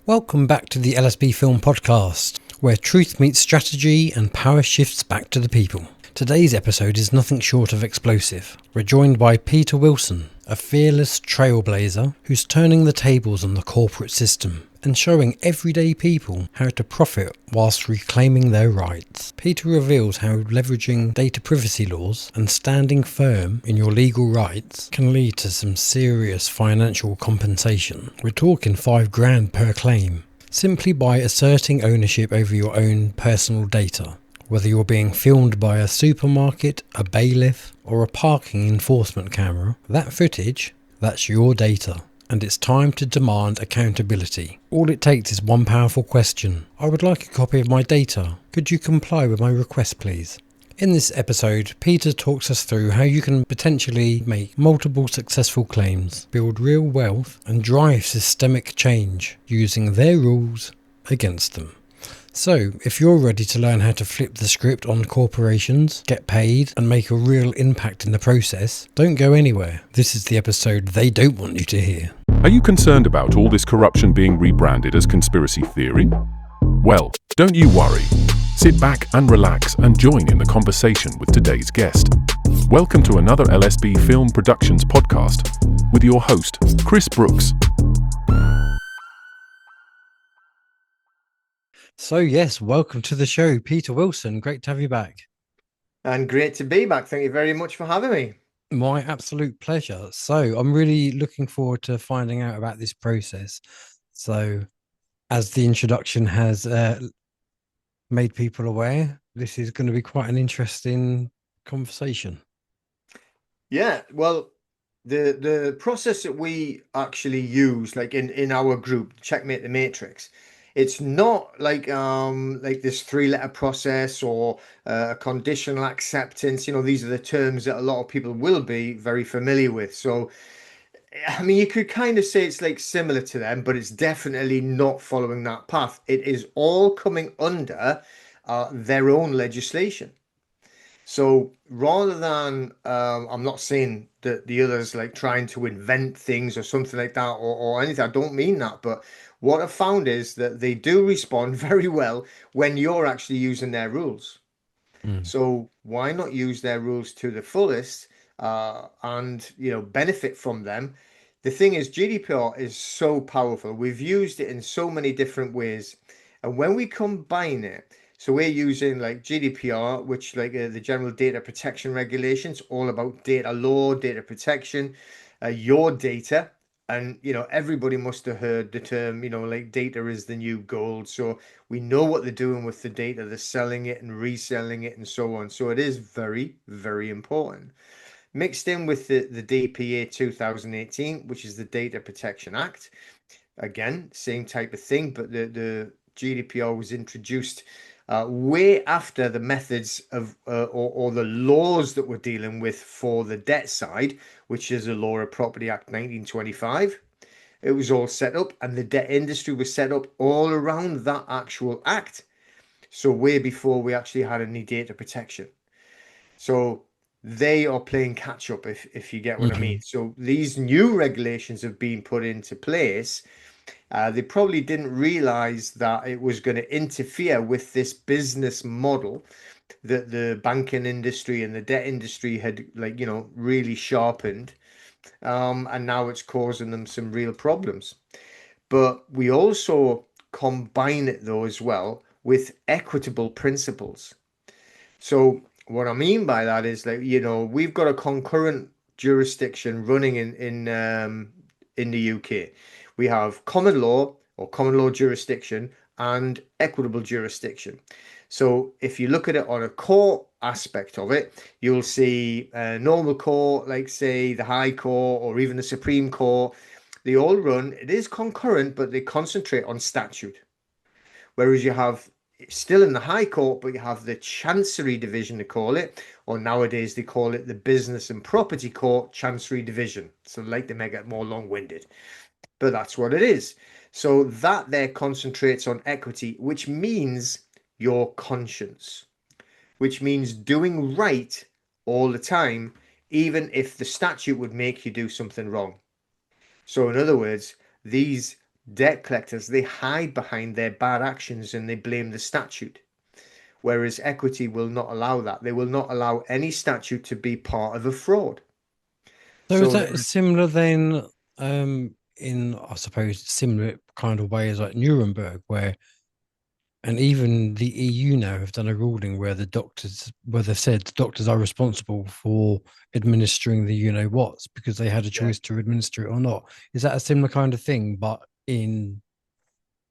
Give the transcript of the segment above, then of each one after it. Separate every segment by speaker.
Speaker 1: Welcome back to the LSB Film Podcast, where truth meets strategy and power shifts back to the people. Today's episode is nothing short of explosive. We're joined by Peter Wilson, a fearless trailblazer who's turning the tables on the corporate system and showing everyday people how to profit whilst reclaiming their rights. Peter reveals how leveraging data privacy laws and standing firm in your legal rights can lead to some serious financial compensation. We're talking $5,000 per claim, simply by asserting ownership over your own personal data. Whether you're being filmed by a supermarket, a bailiff, or a parking enforcement camera, that footage, that's your data. And it's time to demand accountability. All it takes is one powerful question. I would like a copy of my data. Could you comply with my request, please? In this episode, Peter talks us through how you can potentially make multiple successful claims, build real wealth, and drive systemic change using their rules against them. So, if you're ready to learn how to flip the script on corporations, get paid, and make a real impact in the process, don't go anywhere. This is the episode they don't want you to hear.
Speaker 2: Are you concerned about all this corruption being rebranded as conspiracy theory? Well, don't you worry. Sit back and relax and join in the conversation with today's guest. Welcome to another LSB Film Productions podcast with your host, Chris Brooks.
Speaker 1: So yes, welcome to the show, Peter Wilson. Great to have you back.
Speaker 3: And great to be back. Thank you very much for having me.
Speaker 1: My absolute pleasure. So I'm really looking forward to finding out about this process. So as the introduction has made people aware, this is going to be quite an interesting conversation.
Speaker 3: Yeah, well, the process that we actually use, like in our group, Checkmate the Matrix, it's not like this 3-letter process or conditional acceptance. You know, these are the terms that a lot of people will be very familiar with. So, I mean, you could kind of say it's like similar to them, but it's definitely not following that path. It is all coming under their own legislation. So rather than, I'm not saying that the others like trying to invent things or something like that or anything. I don't mean that. But what I've found is that they do respond very well when you're actually using their rules. So why not use their rules to the fullest and, you know, benefit from them? The thing is, GDPR is so powerful. We've used it in so many different ways. And when we combine it, so we're using like GDPR, which like the General Data Protection Regulations, all about data law, data protection, your data. And, you know, everybody must have heard the term, you know, like data is the new gold. So we know what they're doing with the data. They're selling it and reselling it and so on. So it is very, very important. Mixed in with the DPA 2018, which is the Data Protection Act. Again, same type of thing, but the GDPR was introduced way after the methods of or the laws that we're dealing with for the debt side, which is the Law of Property Act 1925. It was all set up, and the debt industry was set up all around that actual act. So way before we actually had any data protection. So they are playing catch up, if you get what I mean. So these new regulations have been put into place. They probably didn't realize that it was going to interfere with this business model that the banking industry and the debt industry had, like, you know, really sharpened. And now it's causing them some real problems. But we also combine it, though, as well with equitable principles. So what I mean by that is, like, you know, we've got a concurrent jurisdiction running in the UK. We have common law or common law jurisdiction and equitable jurisdiction. So if you look at it on a court aspect of it, you'll see a normal court, like say the High Court or even the Supreme Court. They all run, it is concurrent, but they concentrate on statute. Whereas you have still in the High Court, but you have the Chancery Division, they call it, or nowadays they call it the Business and Property Court Chancery Division. So like they make it more long-winded, but that's what it is. So that there concentrates on equity, which means your conscience, which means doing right all the time, even if the statute would make you do something wrong. So in other words, these debt collectors, they hide behind their bad actions and they blame the statute. Whereas equity will not allow that. They will not allow any statute to be part of a fraud.
Speaker 1: So is
Speaker 3: So
Speaker 1: that similar then, in I suppose similar kind of way as like Nuremberg, where and even the EU now have done a ruling where the doctors, where they've said the doctors are responsible for administering the you know what's because they had a
Speaker 3: yeah.
Speaker 1: choice to administer it or not. Is that a similar kind of thing, but in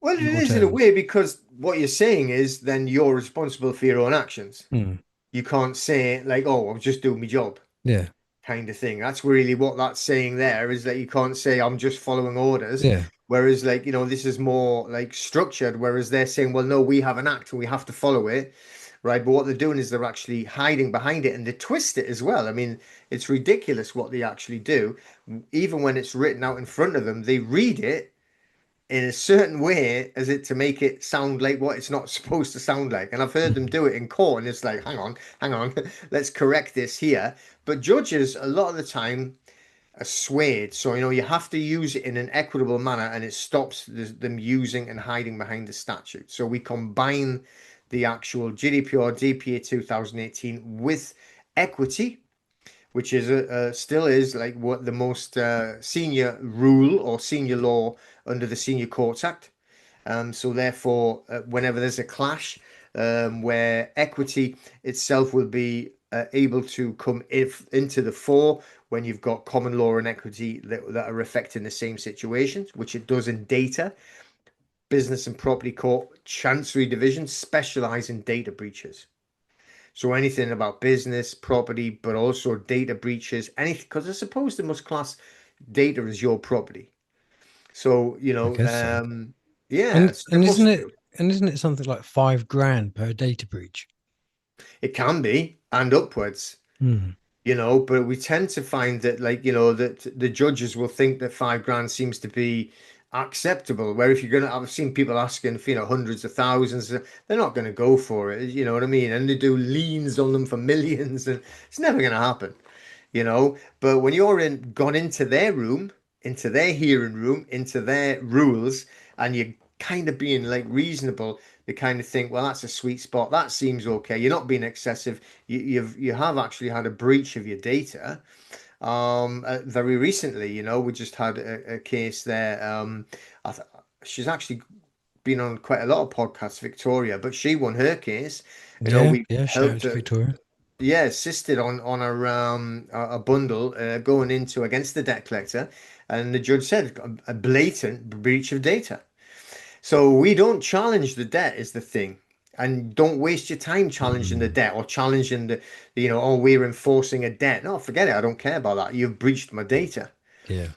Speaker 3: Well, it
Speaker 1: your
Speaker 3: is in a
Speaker 1: terms?
Speaker 3: way because what you're saying is then you're responsible for your own actions.
Speaker 1: Hmm.
Speaker 3: You can't say like, "Oh, I'm just doing my job,"
Speaker 1: Yeah,
Speaker 3: kind of thing. That's really what that's saying there is that you can't say I'm just following orders.
Speaker 1: yeah.
Speaker 3: Whereas like, this is more like structured, whereas they're saying, well, no, we have an act and we have to follow it. Right. But what they're doing is they're actually hiding behind it and they twist it as well. I mean, it's ridiculous what they actually do. Even when it's written out in front of them, they read it in a certain way as it to make it sound like what it's not supposed to sound like. And I've heard them
Speaker 1: Mhm.
Speaker 3: do it in court, and it's like, hang on, let's correct this here. But judges, a lot of the time, are swayed. So, you have to use it in an equitable manner, and it stops them using and hiding behind the statute. So we combine the actual GDPR, DPA 2018 with equity, which is still is like what the most senior rule or senior law under the Senior Courts Act. So therefore, whenever there's a clash, where equity itself will be able to come into the fore when you've got common law and equity that are affecting the same situations, which it does in data. Business and Property Court Chancery Division specialize in data breaches. So anything about business, property, but also data breaches, anything, because I suppose they must class data as your property. So,
Speaker 1: I guess so.
Speaker 3: yeah,
Speaker 1: And
Speaker 3: so they
Speaker 1: and isn't
Speaker 3: must
Speaker 1: it
Speaker 3: do.
Speaker 1: and isn't it something like 5 grand per data breach?
Speaker 3: It can be and upwards,
Speaker 1: Hmm.
Speaker 3: but we tend to find that, like, that the judges will think that 5 grand seems to be acceptable. Where if you're gonna, I've seen people asking for, hundreds of thousands, they're not going to go for it. You know what I mean? And they do liens on them for millions, and it's never going to happen. But when you're gone into their room, into their hearing room, into their rules, and you're kind of being like reasonable, they kind of think, well, that's a sweet spot. That seems okay. You're not being excessive. You have actually had a breach of your data. Very recently, we just had a case there. I th she's actually been on quite a lot of podcasts, Victoria, but she won her case.
Speaker 1: Yeah,
Speaker 3: We
Speaker 1: yeah. Shout out
Speaker 3: helped
Speaker 1: to
Speaker 3: her,
Speaker 1: Victoria.
Speaker 3: yeah, assisted on a bundle going into against the debt collector, and the judge said a blatant breach of data. So we don't challenge the debt is the thing, and don't waste your time challenging the
Speaker 1: Hmm.
Speaker 3: debt or challenging oh, we're enforcing a debt. No, forget it. I don't care about that. You've breached my data.
Speaker 1: Yeah.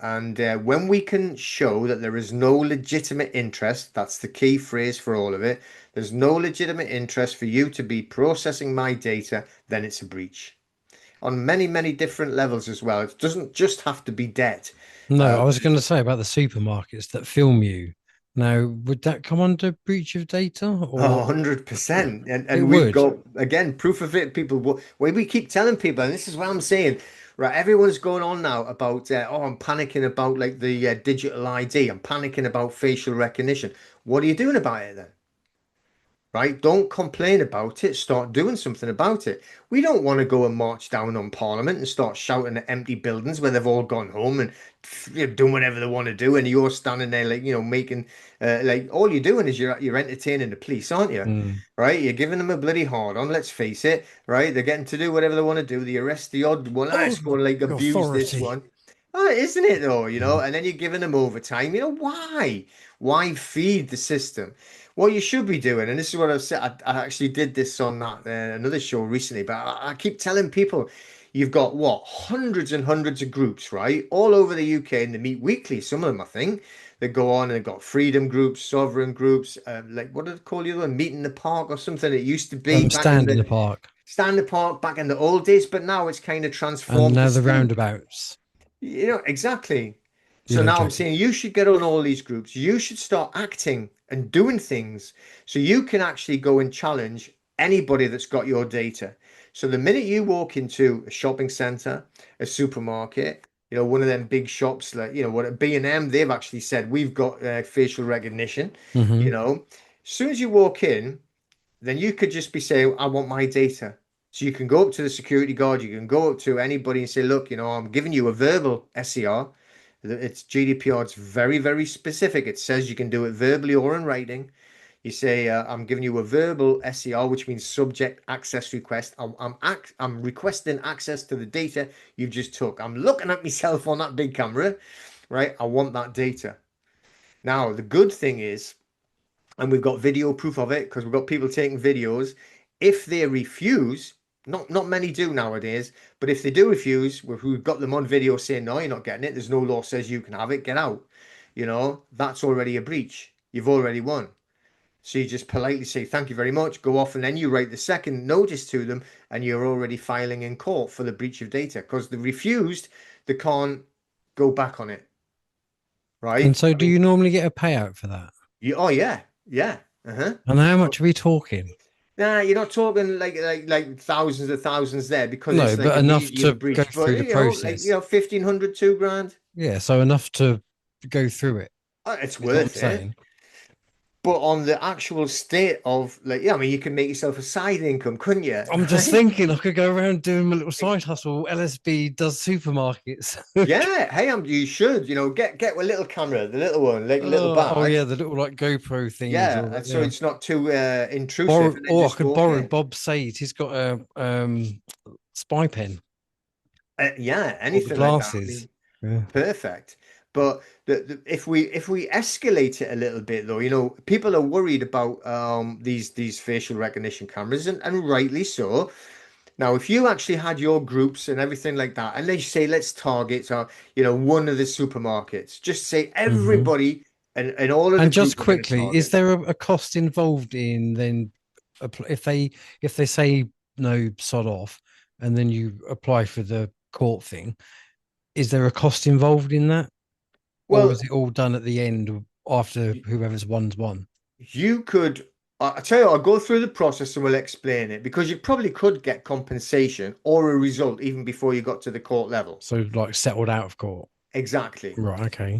Speaker 3: And when we can show that there is no legitimate interest, that's the key phrase for all of it. There's no legitimate interest for you to be processing my data, then it's a breach on many, many different levels as well. It doesn't just have to be debt.
Speaker 1: No,
Speaker 3: Uh,
Speaker 1: I was going to say about the supermarkets that film you. Now, would that come under breach of data
Speaker 3: Oh,
Speaker 1: or
Speaker 3: 100%. And
Speaker 1: it
Speaker 3: and we've
Speaker 1: would?
Speaker 3: got again proof of it. People, when we keep telling people, and this is what I'm saying, right? Everyone's going on now about, oh, I'm panicking about like the digital ID. I'm panicking about facial recognition. What are you doing about it then? Right? Don't complain about it. Start doing something about it. We don't want to go and march down on Parliament and start shouting at empty buildings where they've all gone home and doing whatever they want to do, and you're standing there like making like all you're doing is you're entertaining the police, aren't you?
Speaker 1: Mm.
Speaker 3: Right? You're giving them a bloody hard on. Let's face it. Right? They're getting to do whatever they want to do. They arrest the odd one. Ah,
Speaker 1: Oh,
Speaker 3: let's go and like abuse this
Speaker 1: authority.
Speaker 3: one. Oh, isn't it though?
Speaker 1: Mm.
Speaker 3: And then you're giving them overtime. Why? Why feed the system? What you should be doing, and this is what I've said. I actually did this on that another show recently, but I keep telling people, you've got what hundreds and hundreds of groups, right, all over the UK, and they meet weekly. Some of them, I think, they go on and they've got freedom groups, sovereign groups, like what did they call you? Meet in the park or something. It used to be back in
Speaker 1: Stand in the
Speaker 3: the
Speaker 1: park.
Speaker 3: stand the park back in the old days, but now it's kind of
Speaker 1: And
Speaker 3: transformed to
Speaker 1: now the
Speaker 3: still.
Speaker 1: roundabouts.
Speaker 3: Exactly.
Speaker 1: You're
Speaker 3: So
Speaker 1: not
Speaker 3: now I'm
Speaker 1: joking.
Speaker 3: saying you should get on all these groups. You should start acting and doing things so you can actually go and challenge anybody that's got your data. So the minute you walk into a shopping center, a supermarket, You know, one of them big shops like, you know, what B&M, they've actually said we've got facial recognition, you
Speaker 1: Hmm.
Speaker 3: know. As soon as you walk in, then you could just be saying, I want my data. So you can go up to the security guard, you can go up to anybody and say, look, you know, I'm giving you a verbal SCR. It's GDPR, it's very, very specific. It says you can do it verbally or in writing. You say, I'm giving you a verbal SCR, which means subject access request. I'm requesting access to the data you've just took. I'm looking at myself on that big camera, right? I want that data. Now, the good thing is, and we've got video proof of it because we've got people taking videos. If they refuse, not many do nowadays, but if they do refuse, we've got them on video saying, no, you're not getting it. There's no law says you can have it. Get out. You know, that's already a breach. You've already won. So you just politely say, thank you very much, go off, and then you write the second notice to them, and you're already filing in court for the breach of data because they refused, they can't go back on it,
Speaker 1: And
Speaker 3: right?
Speaker 1: so,
Speaker 3: I
Speaker 1: do
Speaker 3: mean,
Speaker 1: you normally get a payout for that?
Speaker 3: oh yeah, yeah, uh-huh.
Speaker 1: And how much are we talking?
Speaker 3: Nah, you're not talking like thousands of thousands there because
Speaker 1: No,
Speaker 3: it's like
Speaker 1: but enough
Speaker 3: immediately a
Speaker 1: to go
Speaker 3: breach. But
Speaker 1: through the process.
Speaker 3: 1,500, 2 grand,
Speaker 1: Yeah, so enough to go through it
Speaker 3: it's
Speaker 1: is what I'm
Speaker 3: worth it.
Speaker 1: saying.
Speaker 3: But on the actual state of like, yeah, I mean, you can make yourself a side income, couldn't you?
Speaker 1: I'm just
Speaker 3: Right?
Speaker 1: thinking I could go around doing my little side hustle. LSB does supermarkets.
Speaker 3: Yeah. Hey, you should, get a little camera, the little one, like a little
Speaker 1: Oh
Speaker 3: bag.
Speaker 1: yeah, the little like GoPro thingies,
Speaker 3: Yeah,
Speaker 1: or
Speaker 3: and so
Speaker 1: yeah.
Speaker 3: it's not too intrusive,
Speaker 1: Borrow,
Speaker 3: and then
Speaker 1: or I
Speaker 3: just
Speaker 1: could
Speaker 3: walk
Speaker 1: borrow
Speaker 3: in.
Speaker 1: Bob Sage. He's got a spy pen
Speaker 3: Yeah,
Speaker 1: or the
Speaker 3: anything like that. I
Speaker 1: glasses.
Speaker 3: mean,
Speaker 1: Yeah.
Speaker 3: perfect. But if we escalate it a little bit though, people are worried about these facial recognition cameras, and rightly so. Now, if you actually had your groups and everything like that, and they say let's target one of the supermarkets, just say
Speaker 1: Hmm.
Speaker 3: everybody and all of the
Speaker 1: And just
Speaker 3: group we're going to
Speaker 1: quickly, is
Speaker 3: target.
Speaker 1: there a cost involved in then if they say no, sod off, and then you apply for the court thing? Is there a cost involved in that, or
Speaker 3: Well,
Speaker 1: is it all done at the end after whoever's won?
Speaker 3: you could, I tell you, I'll go through the process and we'll explain it because you probably could get compensation or a result even before you got to the court level.
Speaker 1: So like settled out of court.
Speaker 3: Exactly.
Speaker 1: Right. Okay.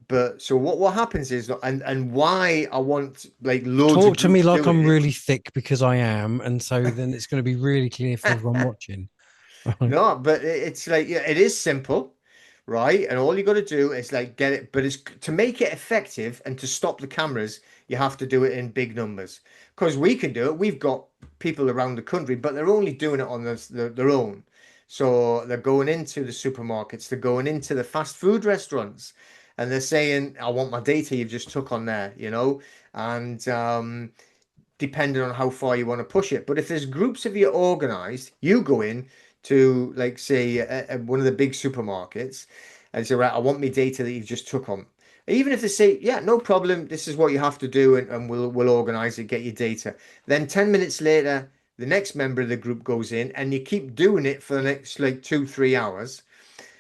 Speaker 3: But so what happens is, and why I want like loads of
Speaker 1: Talk to me
Speaker 3: groups
Speaker 1: like
Speaker 3: doing
Speaker 1: I'm
Speaker 3: it.
Speaker 1: really thick because I am, and so then it's going to be really clear for everyone watching. Right.
Speaker 3: No, but it's like, yeah, it is simple, right? And all you got to do is like get it, but it's to make it effective and to stop the cameras, you have to do it in big numbers. Because we can do it. We've got people around the country, but they're only doing it on their own. So they're going into the supermarkets, they're going into the fast food restaurants, and they're saying, I want my data you've just took on there, and depending on how far you want to push it. But if there's groups of you organized, you go in to like say one of the big supermarkets and say, right, I want me data that you've just took on. Even if they say, yeah, no problem, this is what you have to do, and we'll organize it, get your data. Then 10 minutes later, the next member of the group goes in, and you keep doing it for the next like 2, 3 hours,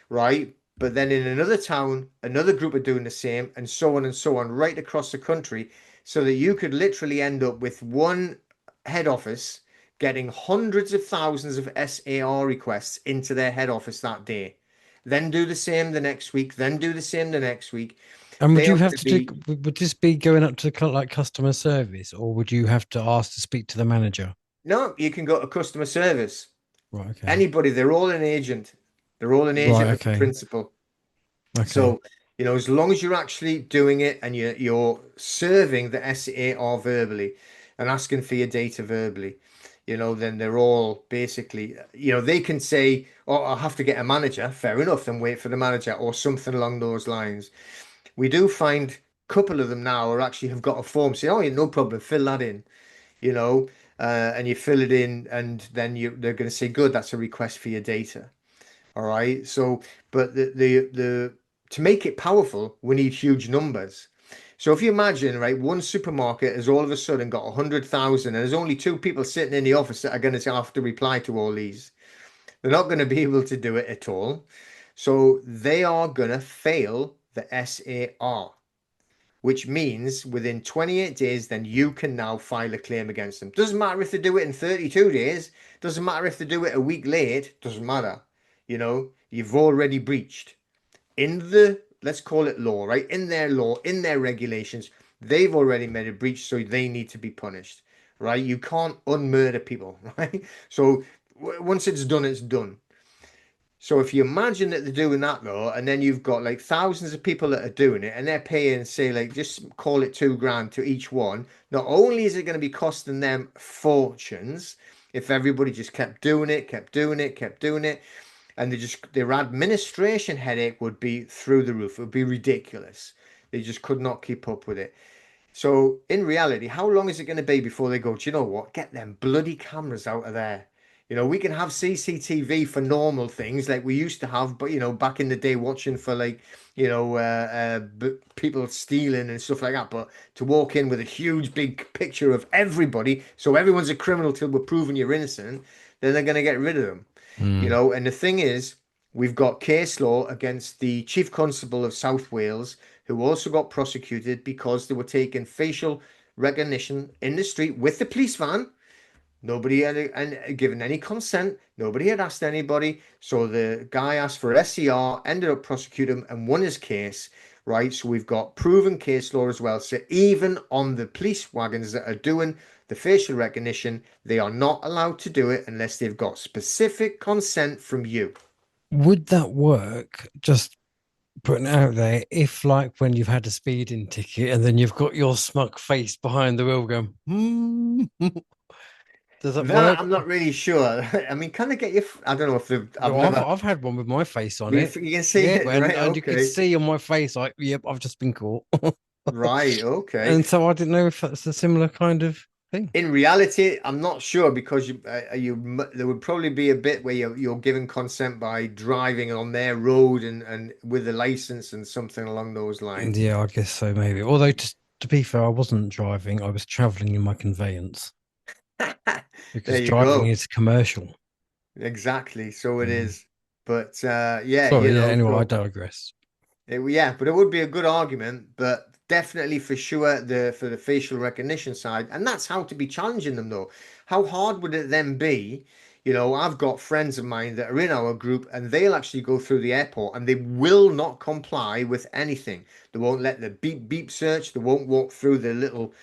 Speaker 3: right? But then in another town, another group are doing the same, and so on, right across the country, so that you could literally end up with one head office getting hundreds of thousands of SAR requests into their head office that day. Then do the same the next week, then do the same the next week.
Speaker 1: And would
Speaker 3: They are
Speaker 1: you
Speaker 3: going
Speaker 1: have
Speaker 3: to
Speaker 1: to do?
Speaker 3: be,
Speaker 1: Would this be going up to like customer service, or would you have to ask to speak to the manager?
Speaker 3: no, you can go to customer service.
Speaker 1: Right. Okay.
Speaker 3: Anybody, they're all an agent. They're all an
Speaker 1: Right.
Speaker 3: agent of the
Speaker 1: Okay.
Speaker 3: principal.
Speaker 1: Okay.
Speaker 3: So, as long as you're actually doing it and you're serving the SAR verbally and asking for your data verbally, then they're all basically, they can say, oh, I'll have to get a manager. Fair enough, then wait for the manager or something along those lines. We do find a couple of them now are actually have got a form saying, oh, yeah, no problem, fill that in, you know, and you fill it in and then they're going to say, good, that's a request for your data. All right. So, but the to make it powerful, we need huge numbers. So if you imagine, right, one supermarket has all of a sudden got 100,000 and there's only two people sitting in the office that are going to have to reply to all these. They're not going to be able to do it at all. So they are going to fail the SAR, which means within 28 days, then you can now file a claim against them. Doesn't matter if they do it in 32 days, doesn't matter if they do it a week late, doesn't matter. You've already breached. in the, let's call it law, right? In their law, in their regulations, they've already made a breach, so they need to be punished, right? You can't unmurder people, right? So once it's done, it's done. So if you imagine that they're doing that though, and then you've got like thousands of people that are doing it, and they're paying, say, like just call it 2 grand to each one. Not only is it going to be costing them fortunes, if everybody just kept doing it, kept doing it, kept doing it, and their administration headache would be through the roof. It would be ridiculous. They just could not keep up with it. So in reality, how long is it going to be before they go, do you know what? Get them bloody cameras out of there. We can have CCTV for normal things like we used to have, but back in the day, watching for like, people stealing and stuff like that. But to walk in with a huge big picture of everybody, so everyone's a criminal till we're proven you're innocent, then they're going to get rid of them.
Speaker 1: Mm.
Speaker 3: And the thing is, we've got case law against the Chief Constable of South Wales, who also got prosecuted because they were taking facial recognition in the street with the police van. Nobody had given any consent. Nobody had asked anybody. So the guy asked for SCR, ended up prosecuting him and won his case. Right. So we've got proven case law as well. So even on the police wagons that are doing the facial recognition, they are not allowed to do it unless they've got specific consent from you.
Speaker 1: Would that work? Just putting it out there, if like when you've had a speeding ticket and then you've got your smug face behind the wheel going, does that
Speaker 3: That
Speaker 1: work?
Speaker 3: I'm not really sure. I mean, can they get you? I don't know if I've
Speaker 1: No, I've
Speaker 3: never.
Speaker 1: I've had one with my face on
Speaker 3: But
Speaker 1: it.
Speaker 3: you can see
Speaker 1: Yeah,
Speaker 3: it,
Speaker 1: and
Speaker 3: right?
Speaker 1: and you could
Speaker 3: Okay,
Speaker 1: see on my face like, yep, I've just been caught.
Speaker 3: right, okay.
Speaker 1: And so I didn't know if that's a similar kind of thing.
Speaker 3: In reality, I'm not sure because there would probably be a bit where you're giving consent by driving on their road and with a license and something along those
Speaker 1: And
Speaker 3: lines.
Speaker 1: yeah, I guess so, maybe. Although to be fair, I wasn't driving; I was traveling in my conveyance
Speaker 3: There
Speaker 1: because
Speaker 3: you
Speaker 1: driving
Speaker 3: go.
Speaker 1: is commercial.
Speaker 3: Exactly. So it
Speaker 1: Mm.
Speaker 3: is. But yeah,
Speaker 1: Sorry, yeah. Anyway, I
Speaker 3: so.
Speaker 1: digress.
Speaker 3: Yeah, but it would be a good argument, but definitely for sure for the facial recognition side, and that's how to be challenging them though. How hard would it then be? I've got friends of mine that are in our group and they'll actually go through the airport and they will not comply with anything. They won't let the beep beep search, they won't walk through the little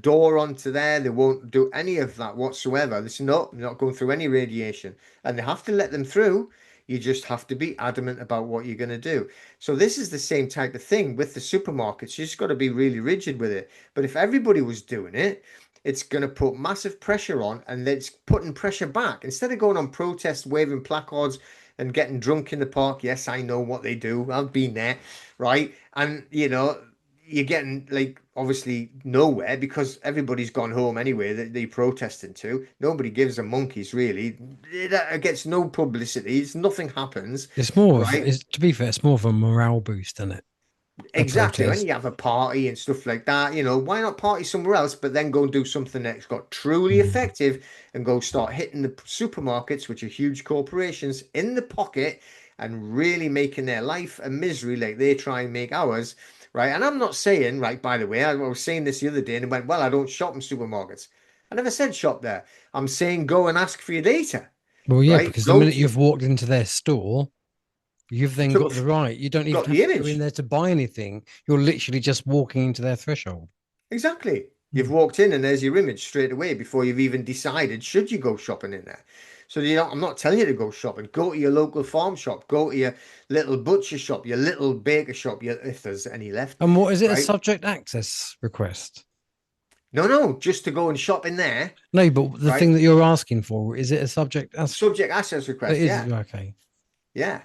Speaker 3: door onto there, they won't do any of that whatsoever. They say, no, they're not going through any radiation. And they have to let them through. You just have to be adamant about what you're going to do. So this is the same type of thing with the supermarkets. You just got to be really rigid with it. But if everybody was doing it, it's going to put massive pressure on, and it's putting pressure back. Instead of going on protest, waving placards and getting drunk in the park, yes, I know what they do. I've been there, right? And you're getting like obviously nowhere because everybody's gone home anyway that they're protesting to. Nobody gives a monkeys really. It gets no publicity. Nothing happens,
Speaker 1: It's more of,
Speaker 3: right?
Speaker 1: it's, to be fair, it's more of a morale boost, isn't it? A
Speaker 3: Exactly. When
Speaker 1: protest.
Speaker 3: you have a party and stuff like that, why not party somewhere else, but then go and do something that's got truly
Speaker 1: Mm.
Speaker 3: effective and go start hitting the supermarkets, which are huge corporations, in the pocket and really making their life a misery like they try and make ours, right? And I'm not saying, right, by the way, I was saying this the other day and it went, well, I don't shop in supermarkets. I never said shop there. I'm saying go and ask for your data,
Speaker 1: Well, yeah,
Speaker 3: right?
Speaker 1: because the
Speaker 3: Go
Speaker 1: minute
Speaker 3: to,
Speaker 1: you've walked into their store, you've then
Speaker 3: to
Speaker 1: got the right. You don't even
Speaker 3: got
Speaker 1: have
Speaker 3: the
Speaker 1: to go in
Speaker 3: image.
Speaker 1: there to buy anything. You're literally just walking into their threshold.
Speaker 3: Exactly. You've
Speaker 1: Mm.
Speaker 3: walked in and there's your image straight away before you've even decided should you go shopping in there. So I'm not telling you to go shopping. Go to your local farm shop. Go to your little butcher shop, your little baker shop, if there's any left,
Speaker 1: And what is it? A
Speaker 3: right?
Speaker 1: subject access request?
Speaker 3: No, no, just to go and shop in there,
Speaker 1: No, but the
Speaker 3: right?
Speaker 1: thing that you're asking for, is it a subject as
Speaker 3: Subject access
Speaker 1: it
Speaker 3: request.
Speaker 1: is?
Speaker 3: Yeah,
Speaker 1: Okay.
Speaker 3: yeah.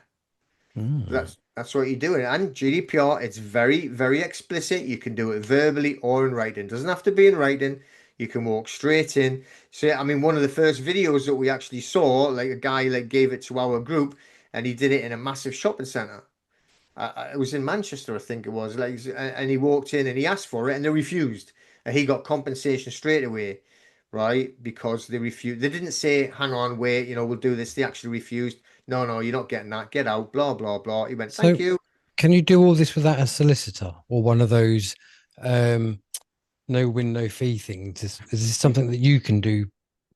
Speaker 1: Mm.
Speaker 3: That's what you're doing. And GDPR, it's very, very explicit. You can do it verbally or in writing. Doesn't have to be in writing. You can walk straight in. So I mean, one of the first videos that we actually saw, like a guy like gave it to our group, and he did it in a massive shopping center. It was in Manchester, I think it was. Like, and he walked in and he asked for it, and they refused. And he got compensation straight away, right? Because they refused. They didn't say, "Hang on, wait, we'll do this." They actually refused. No, no, you're not getting that. Get out. Blah blah blah. He went, "Thank
Speaker 1: So,
Speaker 3: you."
Speaker 1: can you do all this without a solicitor or one of those um, no win, no fee things? Is this
Speaker 3: You,
Speaker 1: something that you can do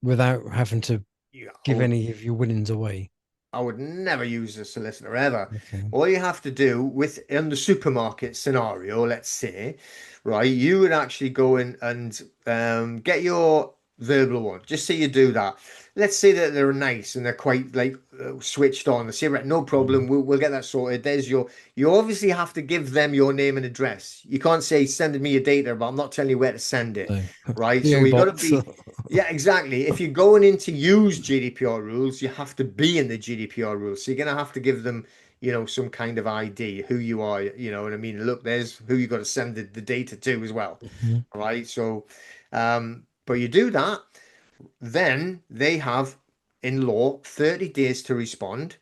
Speaker 1: without having to
Speaker 3: you I
Speaker 1: give
Speaker 3: would
Speaker 1: any of your winnings away?
Speaker 3: I would never use a solicitor ever.
Speaker 1: Okay.
Speaker 3: All you have to do with in the supermarket scenario, let's say, right, you would actually go in and get your verbal one. Just say you do that. Let's say that they're nice and they're quite like switched on. They say, right, no problem,
Speaker 1: Mm.
Speaker 3: we'll get that sorted. There's your, you obviously have to give them your name and address. You can't say, send me your data, but I'm not telling you where to send it,
Speaker 1: No.
Speaker 3: right? So
Speaker 1: PO
Speaker 3: you got to
Speaker 1: box.
Speaker 3: be, yeah, exactly. If you're going in to use GDPR rules, you have to be in the GDPR rules. So you're going to have to give them, some kind of ID, who you are, what I mean? Look, there's who you got to send the data to as well.
Speaker 1: Mhm.
Speaker 3: All right. So, but you do that, then they have in law 30 days to respond.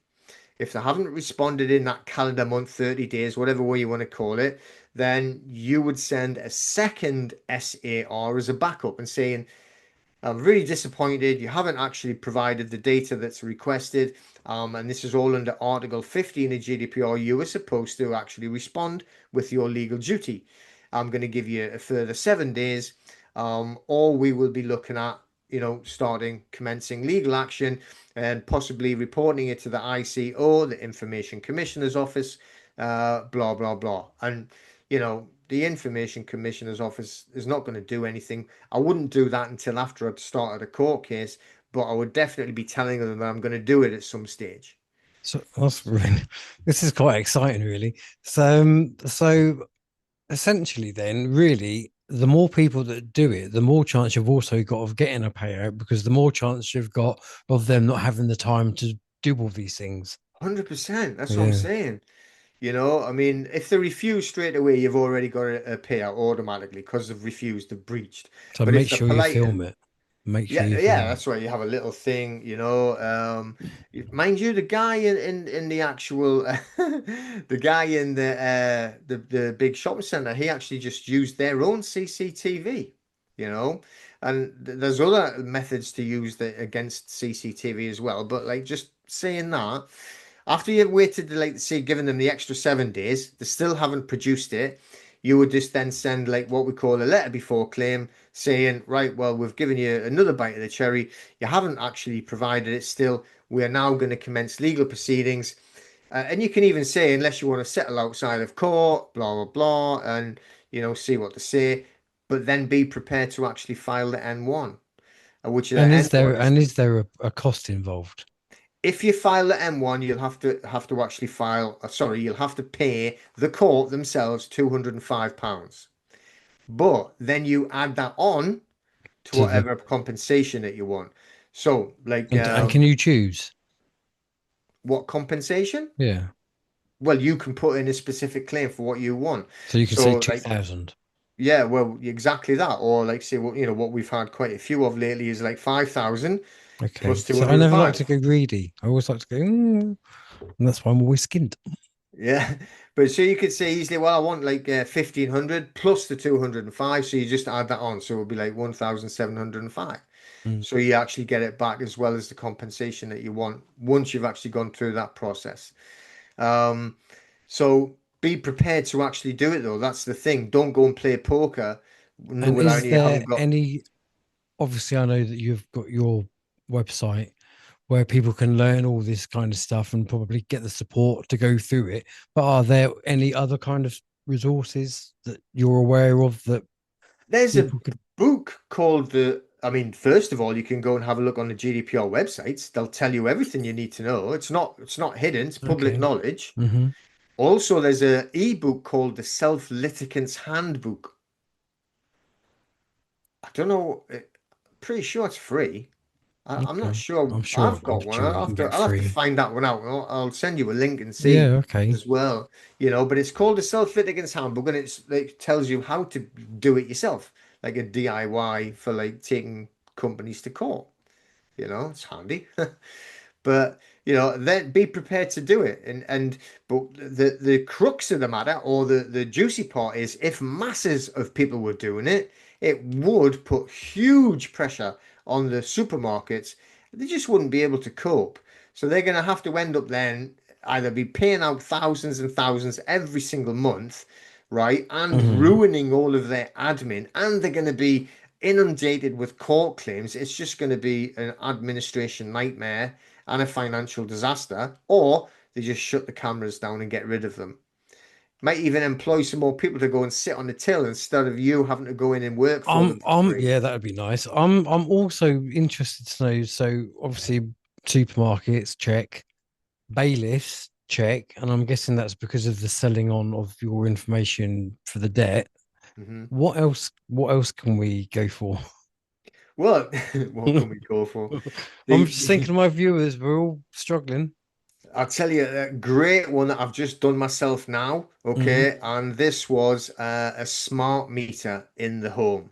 Speaker 3: If they haven't responded in that calendar month, 30 days, whatever way you want to call it, then you would send a second SAR as a backup and saying, I'm really disappointed. You haven't actually provided the data that's requested. And this is all under Article 15 of GDPR. You were supposed to actually respond with your legal duty. I'm going to give you a further 7 days, or we will be looking at, starting commencing legal action and possibly reporting it to the ICO, the Information Commissioner's Office, blah, blah, blah. And, the Information Commissioner's Office is not going to do anything. I wouldn't do that until after I'd started a court case, but I would definitely be telling them that I'm going to do it at some stage.
Speaker 1: So that's really, this is quite exciting, really. So essentially, then, really, the more people that do it, the more chance you've also got of getting a payout because the more chance you've got of them not having the time to do all these things.
Speaker 3: 100%. That's what I'm
Speaker 1: Yeah.
Speaker 3: saying. I mean, if they refuse straight away, you've already got a payout automatically because they've refused, they've breached.
Speaker 1: So
Speaker 3: But
Speaker 1: make
Speaker 3: if they're
Speaker 1: sure you
Speaker 3: polite
Speaker 1: film
Speaker 3: and
Speaker 1: it. Make sure
Speaker 3: yeah,
Speaker 1: you
Speaker 3: yeah,
Speaker 1: film it.
Speaker 3: that's right. You have a little thing, mind you, the guy in the actual the guy in the big shopping center, he actually just used their own CCTV, you know, and there's other methods to use the against CCTV as well. But like just saying that, after you've waited, like say, giving them the extra 7 days, they still haven't produced it. You would just then send like what we call a letter before claim saying, right, well, we've given you another bite of the cherry. You haven't actually provided it still. We are now going to commence legal proceedings. And you can even say, unless you want to settle outside of court, blah, blah, blah, and, see what to say, but then be prepared to actually file the N1, which the N1 is,
Speaker 1: Is there a cost involved?
Speaker 3: if you file the M1, you'll have to actually file, sorry, you'll have to pay the court themselves £205. But then you add that on to
Speaker 1: To the
Speaker 3: whatever compensation that you want. So, like,
Speaker 1: and can you choose?
Speaker 3: what compensation?
Speaker 1: Yeah.
Speaker 3: Well, you can put in a specific claim for what you want.
Speaker 1: So you can say
Speaker 3: So, like,
Speaker 1: 2,000.
Speaker 3: yeah, well, exactly that. Or like, say, well, what we've had quite a few of lately is like 5,000
Speaker 1: Okay.
Speaker 3: plus
Speaker 1: So I never like to
Speaker 3: 205.
Speaker 1: go greedy. I always like to go, and that's why I'm always skint.
Speaker 3: Yeah, but so you could say easily, well, I want like 1,500 plus the 205, so you just add that on, so it'll be like 1,705.
Speaker 1: Mm.
Speaker 3: So you actually get it back as well as the compensation that you want once you've actually gone through that process. Um, so be prepared to actually do it though. That's the thing. Don't go and play poker
Speaker 1: And
Speaker 3: without
Speaker 1: is
Speaker 3: you
Speaker 1: there
Speaker 3: haven't got.
Speaker 1: any, obviously, I know that you've got your website where people can learn all this kind of stuff and probably get the support to go through it. But are there any other kind of resources that you're aware of that
Speaker 3: There's a
Speaker 1: people could?
Speaker 3: book called I mean, first of all, you can go and have a look on the GDPR websites. They'll tell you everything you need to know. It's not hidden, it's public
Speaker 1: Okay.
Speaker 3: knowledge.
Speaker 1: Hmm.
Speaker 3: Also, there's a ebook called the Self-Litigants Handbook. I don't know, pretty sure it's free. I'm not
Speaker 1: Okay.
Speaker 3: sure.
Speaker 1: I'm sure,
Speaker 3: I've
Speaker 1: I'm
Speaker 3: got one.
Speaker 1: sure
Speaker 3: I'll
Speaker 1: you
Speaker 3: have
Speaker 1: can
Speaker 3: to
Speaker 1: get
Speaker 3: I'll have to
Speaker 1: free.
Speaker 3: find that one out. I'll send you a link and see
Speaker 1: Yeah. Okay.
Speaker 3: as well. But it's called the Self-Litigants Handbook, and it's like tells you how to do it yourself, like a DIY for like taking companies to court. It's handy. But then be prepared to do it. And but the crux of the matter, or the juicy part, is if masses of people were doing it, it would put huge pressure on the supermarkets. They just wouldn't be able to cope. So they're going to have to end up then either be paying out thousands and thousands every single month, right, and
Speaker 1: Hmm.
Speaker 3: ruining all of their admin, and they're going to be inundated with court claims. It's just going to be an administration nightmare, and a financial disaster, or they just shut the cameras down and get rid of them. Might even employ some more people to go and sit on the till instead of you having to go in and work for them for free.
Speaker 1: Yeah, that'd be nice. I'm also interested to know. So obviously, supermarkets check, bailiffs check, and I'm guessing that's because of the selling on of your information for the debt.
Speaker 3: Hmm.
Speaker 1: What else? What else can we go for?
Speaker 3: Well, what can we go for?
Speaker 1: I'm just thinking
Speaker 3: The
Speaker 1: of my viewers. We're all struggling.
Speaker 3: I'll tell you a great one that I've just done myself now.
Speaker 1: Hmm.
Speaker 3: Okay, and this was a smart meter in the home.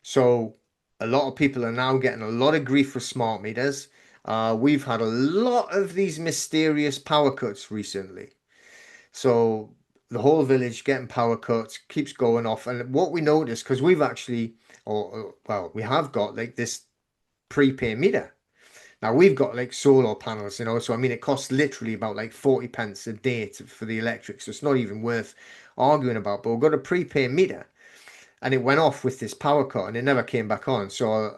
Speaker 3: So a lot of people are now getting a lot of grief for smart meters. We've had a lot of these mysterious power cuts recently. So the whole village getting power cuts keeps going off. And what we noticed, because we've actually, or well, we have got like this prepay meter. Now we've got like solar panels, so I mean it costs literally about like 40 pence a day for the electric, so it's not even worth arguing about. But we've got a prepay meter, and it went off with this power cut, and it never came back on. So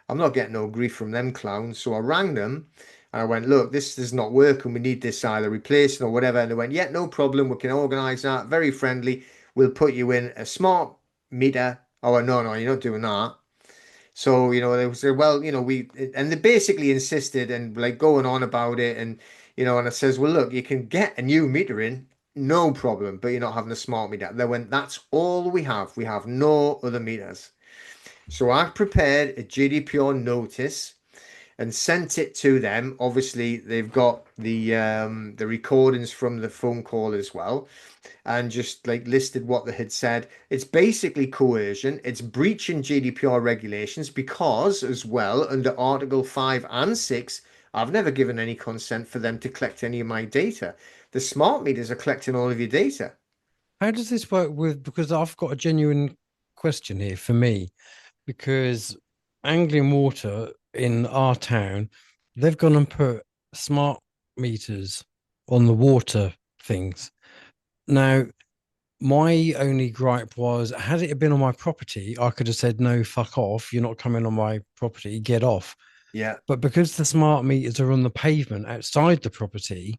Speaker 3: I'm not getting no grief from them clowns. So I rang them, and I went, look, this is not working. We need this either replacing or whatever. And they went, yeah, no problem. We can organise that. Very friendly. We'll put you in a smart meter. Oh no, no, you're not doing that. So, they said, well, and they basically insisted and like going on about it. And I says, well, look, you can get a new meter in, no problem, but you're not having a smart meter. They went, that's all we have. We have no other meters. So I prepared a GDPR notice and sent it to them. Obviously, they've got the recordings from the phone call as well, and just like listed what they had said. It's basically coercion. It's breaching GDPR regulations because, as well, under Article 5 and 6, I've never given any consent for them to collect any of my data. The smart meters are collecting all of your data.
Speaker 1: How does this work with? Because I've got a genuine question here for me. Because Anglian Water in our town, they've gone and put smart meters on the water things. Now, my only gripe was, had it been on my property, I could have said, no, fuck off. You're not coming on my property, get off.
Speaker 3: Yeah,
Speaker 1: But because the smart meters are on the pavement outside the property,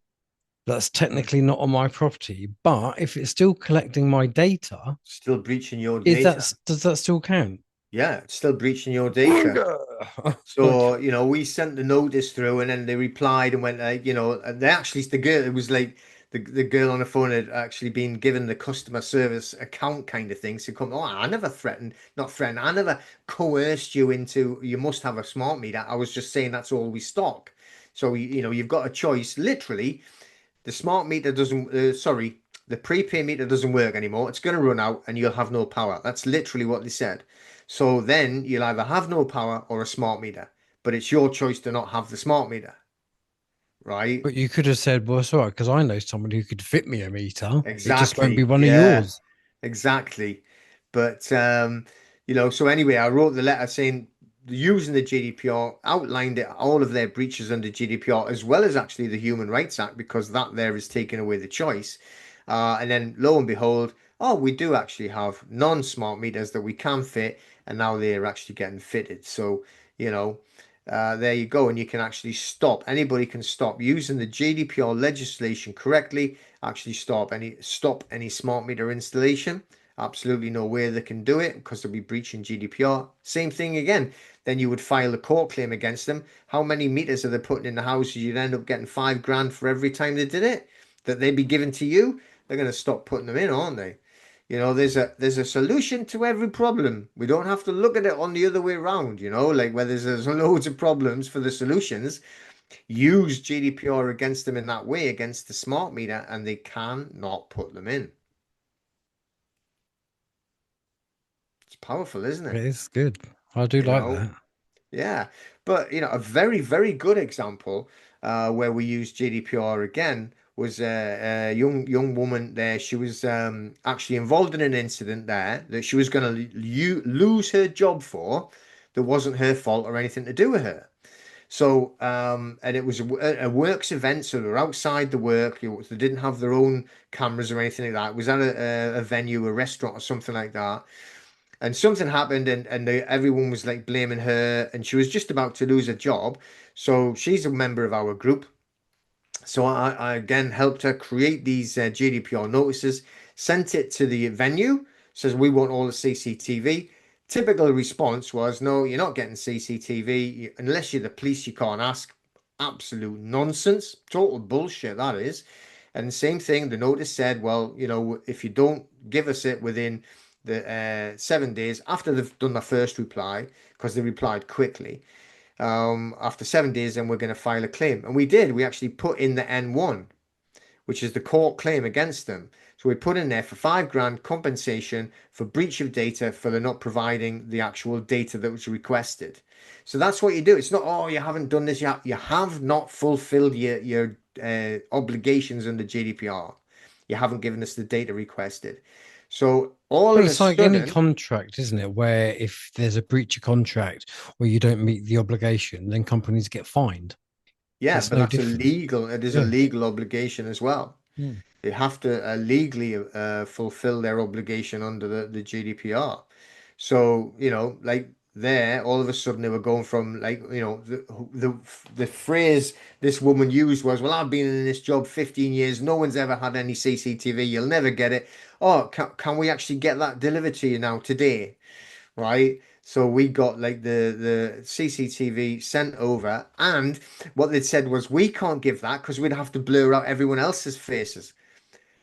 Speaker 1: that's technically not on my property. But if it's still collecting my data,
Speaker 3: still breaching your
Speaker 1: is
Speaker 3: data.
Speaker 1: that does that still count?
Speaker 3: Yeah, it's still breaching your data. So, we sent the notice through and then they replied and went, and they actually, the girl, it was like the girl on the phone had actually been given the customer service account kind of thing. So come, oh, I never threatened, not threatened, I never coerced you into, you must have a smart meter. I was just saying that's all we stock. So, you've got a choice. Literally, the smart meter doesn't, sorry, the prepay meter doesn't work anymore. It's going to run out and you'll have no power. That's literally what they said. So then you'll either have no power or a smart meter, but it's your choice to not have the smart meter, right?
Speaker 1: But you could have said, well, it's all right, because I know someone who could fit me a meter. It just won't be
Speaker 3: Exactly.
Speaker 1: one of
Speaker 3: Yeah,
Speaker 1: yours.
Speaker 3: exactly. But so anyway, I wrote the letter saying using the GDPR, outlined it, all of their breaches under GDPR, as well as actually the Human Rights Act, because that there is taking away the choice. And then lo and behold, oh, we do actually have non-smart meters that we can fit, and now they're actually getting fitted. So, you know, there you go. And you can actually stop, anybody can stop using the GDPR legislation correctly, actually stop any smart meter installation. Absolutely no way they can do it because they'll be breaching GDPR. Same thing again. Then you would file a court claim against them. How many meters are they putting in the houses? You'd end up getting 5 grand for every time they did it that they'd be given to you. They're going to stop putting them in, aren't they? There's a solution to every problem. We don't have to look at it on the other way around, like where there's loads of problems for the solutions. Use GDPR against them in that way, against the smart meter, and they cannot put them in. It's powerful, isn't it?
Speaker 1: It's good. I do
Speaker 3: You
Speaker 1: like
Speaker 3: know,
Speaker 1: that.
Speaker 3: yeah. But a very, very good example where we used GDPR again was a young woman there. She was actually involved in an incident there that she was going to lose her job for. That wasn't her fault or anything to do with her. So, and it was a works event, so they were outside the work. They didn't have their own cameras or anything like that. It was at a venue, a restaurant or something like that. and something happened, and everyone was like blaming her, and she was just about to lose her job. So she's a member of our group. So I again helped her create these GDPR notices, sent it to the venue, says we want all the CCTV. Typical response was, no, you're not getting CCTV. Unless you're the police, you can't ask. Absolute nonsense. Total bullshit, that is. And same thing, the notice said, well, if you don't give us it within the 7 days after they've done their first reply, because they replied quickly, after 7 days, then we're going to file a claim. And we did. We actually put in the N1, which is the court claim against them. So we put in there for 5 grand compensation for breach of data for the not providing the actual data that was requested. So that's what you do. It's not, oh, you haven't done this. You have not fulfilled your obligations under GDPR. You haven't given us the data requested. So all
Speaker 1: Well,
Speaker 3: of a
Speaker 1: it's like any
Speaker 3: sudden,
Speaker 1: contract, isn't it? Where if there's a breach of contract or you don't meet the obligation, then companies get fined.
Speaker 3: yeah,
Speaker 1: It's
Speaker 3: but
Speaker 1: no
Speaker 3: that's
Speaker 1: different.
Speaker 3: illegal. It is a
Speaker 1: Yeah.
Speaker 3: legal obligation as well.
Speaker 1: Mm.
Speaker 3: They have to legally fulfill their obligation under the GDPR. So, like there, all of a sudden they were going from like, the phrase this woman used was, well, I've been in this job 15 years. No one's ever had any CCTV. You'll never get it. Oh, can we actually get that delivered to you now today? Right? So we got like the CCTV sent over, and what they'd said was we can't give that because we'd have to blur out everyone else's faces.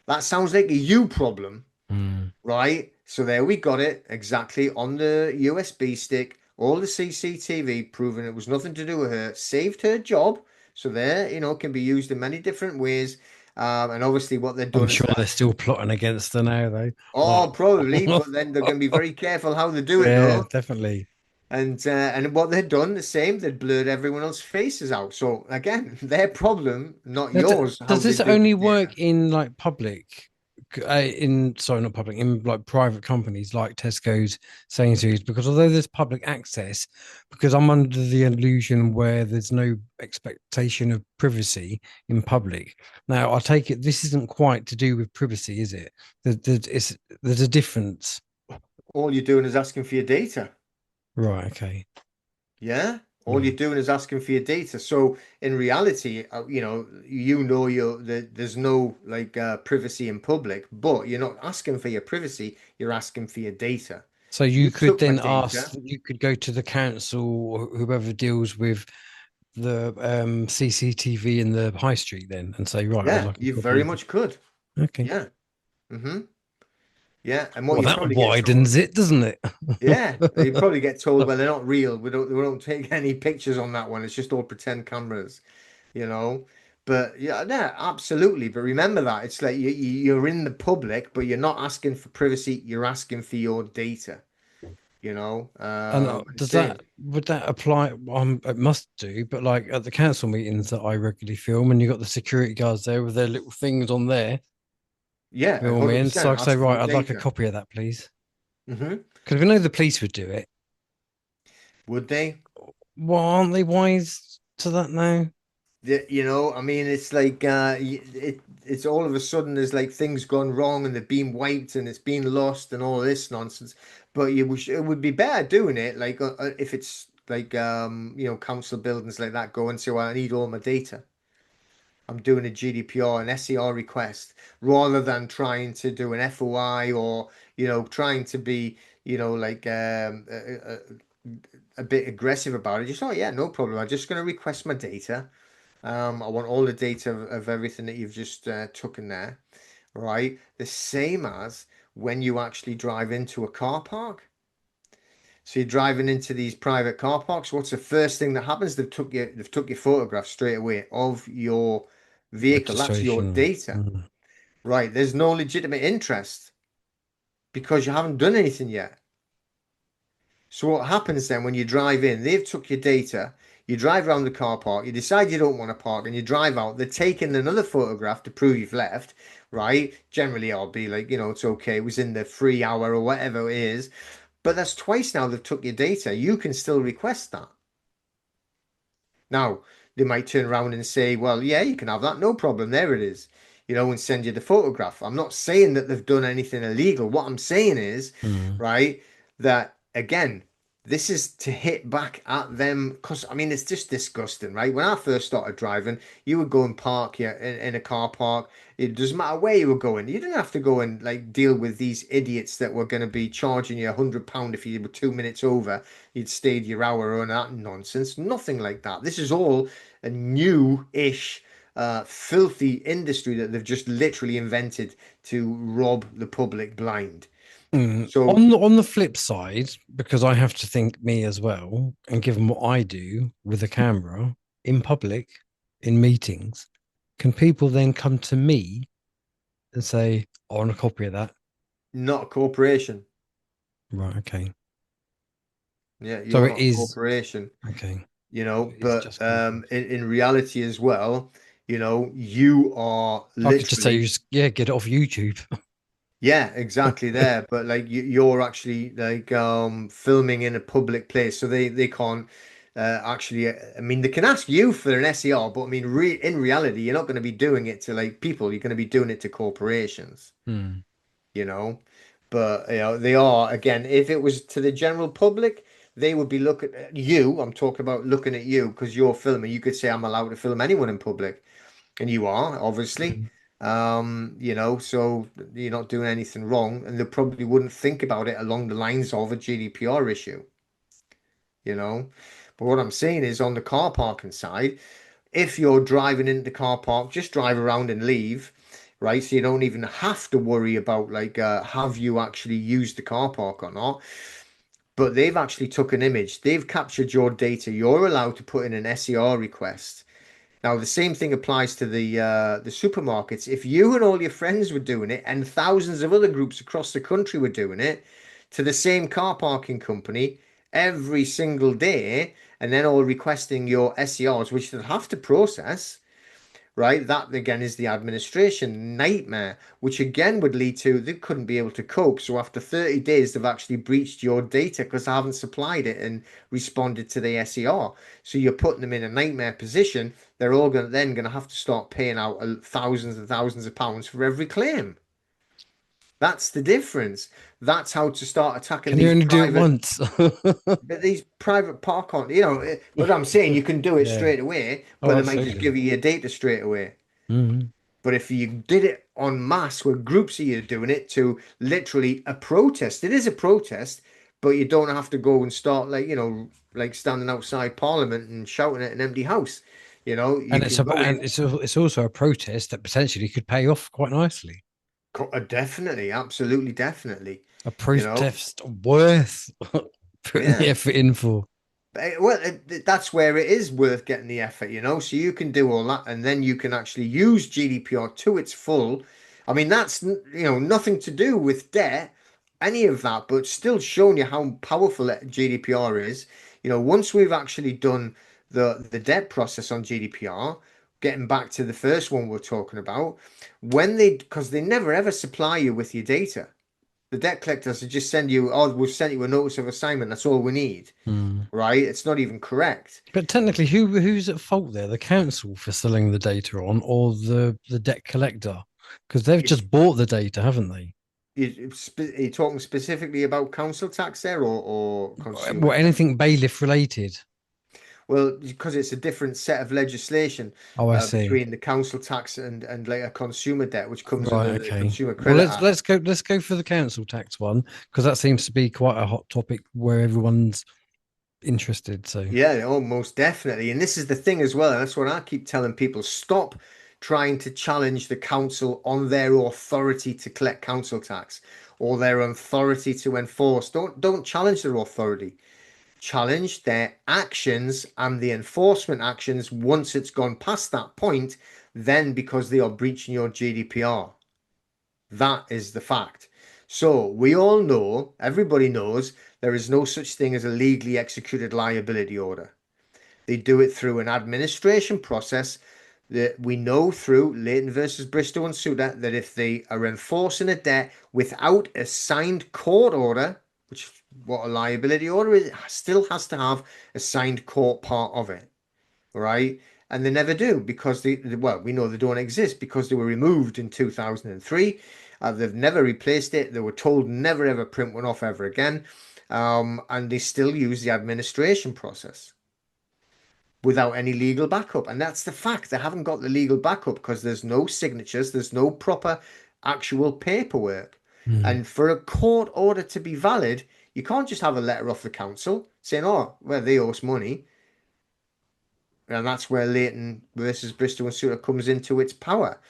Speaker 3: That sounds like a you problem,
Speaker 1: Mm.
Speaker 3: right? So there we got it exactly on the USB stick, all the CCTV proving it was nothing to do with her, saved her job. So there, can be used in many different ways. And obviously what they've
Speaker 1: I'm
Speaker 3: done is
Speaker 1: sure
Speaker 3: that,
Speaker 1: they're still plotting against her now, though.
Speaker 3: oh, probably,
Speaker 1: Oh.
Speaker 3: but then they're going to be very careful how they do it
Speaker 1: Yeah,
Speaker 3: though.
Speaker 1: definitely.
Speaker 3: And what they'd done the same, they'd blurred everyone else's faces out. So again, their problem, not
Speaker 1: Now,
Speaker 3: yours, how
Speaker 1: does
Speaker 3: they
Speaker 1: this
Speaker 3: do the
Speaker 1: only
Speaker 3: data.
Speaker 1: work in like public, sorry, not public, in like private companies like Tesco's, Sainsbury's? Because although there's public access, because I'm under the illusion where there's no expectation of privacy in public. Now, I take it this isn't quite to do with privacy, is it? There's a difference.
Speaker 3: All you're doing is asking for your data.
Speaker 1: Right, okay.
Speaker 3: Yeah, all you're
Speaker 1: Mm.
Speaker 3: doing is asking for your data. So in reality, there's no like privacy in public, but you're not asking for your privacy, you're asking for your data.
Speaker 1: So
Speaker 3: You
Speaker 1: you could
Speaker 3: took my
Speaker 1: then ask,
Speaker 3: data.
Speaker 1: you could go to the council or whoever deals with the CCTV in the high street then and say, right, I'd
Speaker 3: Yeah,
Speaker 1: like a
Speaker 3: you
Speaker 1: copy
Speaker 3: very
Speaker 1: of.
Speaker 3: much could.
Speaker 1: Okay.
Speaker 3: Yeah. Mm-hmm. Yeah. And what
Speaker 1: Well,
Speaker 3: you
Speaker 1: that
Speaker 3: probably get told,
Speaker 1: widens it, doesn't it?
Speaker 3: yeah, you probably get told, well, they're not real. We don't take any pictures on that one. It's just all pretend cameras. you know. But yeah, yeah, absolutely. But remember that it's like you're in the public, but you're not asking for privacy. You're asking for your data.
Speaker 1: And
Speaker 3: And
Speaker 1: does
Speaker 3: same.
Speaker 1: that would that apply? It must do, but like at the council meetings that I regularly film, and you got the security guards there with their little things on there
Speaker 3: Yeah, and
Speaker 1: filming. So
Speaker 3: 100%
Speaker 1: I say,
Speaker 3: ask for
Speaker 1: right,
Speaker 3: your
Speaker 1: I'd like a
Speaker 3: data.
Speaker 1: copy of that, please,
Speaker 3: Hmm.
Speaker 1: because we know the police would do it.
Speaker 3: Would they?
Speaker 1: Well, aren't they wise to that now?
Speaker 3: I mean, it's like it's all of a sudden there's like things gone wrong and they've been wiped and it's been lost and all this nonsense. But it would be better doing it like if it's like council buildings like that go and say, well, I need all my data. I'm doing a GDPR, an SCR request, rather than trying to do an FOI or trying to be like a bit aggressive about it. Just, oh yeah, no problem. I'm just going to request my data. I want all the data of everything that you've just took in there, right? The same as when you actually drive into a car park. So you're driving into these private car parks. What's the first thing that happens? They've took your photograph straight away of your vehicle. That's your
Speaker 1: Registration.
Speaker 3: data, right? There's no legitimate interest because you haven't done anything yet. So what happens then when you drive in? They've took your data. You drive around the car park. You decide you don't want to park, and you drive out. They're taking another photograph to prove you've left, right? Generally, I'll be like, it's okay. It was in the free hour or whatever it is. But that's twice now they've took your data. You can still request that. Now, they might turn around and say, well, yeah, you can have that. No problem. There it is. And send you the photograph. I'm not saying that they've done anything illegal. What I'm saying is,
Speaker 1: Mm.
Speaker 3: right? that again, this is to hit back at them because I mean it's just disgusting, right? When I first started driving, you would go and park in a car park. It doesn't matter where you were going. You didn't have to go and like deal with these idiots that were going to be charging you £100 if you were 2 minutes over. You'd stayed your hour and that nonsense. Nothing like that. This is all a new-ish, filthy industry that they've just literally invented to rob the public blind. So
Speaker 1: On the flip side, because I have to think me as well, and given what I do with a camera in public, in meetings, can people then come to me and say, I want a copy of that?
Speaker 3: not a corporation.
Speaker 1: Right, okay.
Speaker 3: Yeah,
Speaker 1: So
Speaker 3: you're
Speaker 1: it
Speaker 3: not a
Speaker 1: is
Speaker 3: corporation,
Speaker 1: okay.
Speaker 3: but
Speaker 1: It's just people.
Speaker 3: in reality as well, you are
Speaker 1: I could just say,
Speaker 3: literally,
Speaker 1: just yeah, get it off YouTube.
Speaker 3: yeah, exactly there. But like you're actually like filming in a public place, so they can't actually. I mean, they can ask you for an SER, but I mean, re in reality, you're not going to be doing it to like people. You're going to be doing it to corporations.
Speaker 1: Hmm.
Speaker 3: you know. But they are again, if it was to the general public, they would be looking at you. I'm talking about looking at you because you're filming. You could say I'm allowed to film anyone in public, and you are obviously. So you're not doing anything wrong, and they probably wouldn't think about it along the lines of a GDPR issue, you know. But what I'm saying is on the car parking side, if you're driving into the car park, just drive around and leave, right? So you don't even have to worry about like have you actually used the car park or not. But they've actually took an image, they've captured your data. You're allowed to put in an SER request. Now the same thing applies to the supermarkets. If you and all your friends were doing it, and thousands of other groups across the country were doing it to the same car parking company every single day, and then all requesting your SERs, which they'll have to process, right? That again is the administration nightmare, which again would lead to they couldn't be able to cope. So after 30 days, they've actually breached your data because I haven't supplied it and responded to the SER. So you're putting them in a nightmare position. They're all going to have to start paying out thousands and thousands of pounds for every claim. That's the difference. That's how to start attacking
Speaker 1: Can you only do it once?
Speaker 3: these private park on. But I'm saying you can do it
Speaker 1: Yeah.
Speaker 3: straight away,
Speaker 1: Oh,
Speaker 3: but they might just
Speaker 1: absolutely.
Speaker 3: give you your data straight away.
Speaker 1: Mhm.
Speaker 3: But if you did it en masse where groups of you doing it to literally a protest, it is a protest, but you don't have to go and start like standing outside Parliament and shouting at an empty house. You
Speaker 1: And it's
Speaker 3: can
Speaker 1: a
Speaker 3: go
Speaker 1: and
Speaker 3: in.
Speaker 1: it's also a protest that potentially could pay off quite nicely.
Speaker 3: Definitely, absolutely, definitely.
Speaker 1: A
Speaker 3: You know,
Speaker 1: protest worth putting the
Speaker 3: yeah.
Speaker 1: effort in for.
Speaker 3: Well, that's where it is worth getting the effort. So you can do all that, and then you can actually use GDPR to its full. I mean, that's nothing to do with debt, any of that, but still showing you how powerful GDPR is. Once we've actually done the debt process on GDPR, getting back to the first one we're talking about, because they never ever supply you with your data. The debt collectors will just send you, oh, we've sent you a notice of assignment. That's all we need,
Speaker 1: Hmm.
Speaker 3: right? It's not even correct.
Speaker 1: But technically, who's at fault there? The council for selling the data on, or the debt collector? Because they've
Speaker 3: If
Speaker 1: just bought the data, haven't they?
Speaker 3: are you talking specifically about council tax there or consumer
Speaker 1: Well,
Speaker 3: debt?
Speaker 1: anything bailiff related.
Speaker 3: Well, because it's a different set of legislation
Speaker 1: Oh, I see.
Speaker 3: between the council tax and like a consumer debt, which comes
Speaker 1: Right,
Speaker 3: under the
Speaker 1: okay.
Speaker 3: Consumer
Speaker 1: Well,
Speaker 3: Credit
Speaker 1: let's
Speaker 3: Act.
Speaker 1: let's go let's go for the council tax one because that seems to be quite a hot topic where everyone's interested. So,
Speaker 3: Yeah, oh, most definitely. And this is the thing as well. And that's what I keep telling people. Stop trying to challenge the council on their authority to collect council tax or their authority to enforce. Don't challenge their authority. Challenge their actions and the enforcement actions once it's gone past that point, then because they are breaching your GDPR. That is the fact. So we all know, everybody knows, there is no such thing as a legally executed liability order. They do it through an administration process that we know through Leighton versus Bristow and Suda that if they are enforcing a debt without a signed court order, which is what a liability order is, it still has to have a signed court part of it, right? And they never do because well, we know they don't exist because they were removed in 2003. They've never replaced it. They were told never ever print one off ever again. and they still use the administration process without any legal backup. And that's the fact. They haven't got the legal backup because there's no signatures, there's no proper actual paperwork.
Speaker 1: Mm.
Speaker 3: And for a court order to be valid, you can't just have a letter off the council saying, oh, well, they owe us money. And that's where Leighton versus Bristol and Suter comes into its power.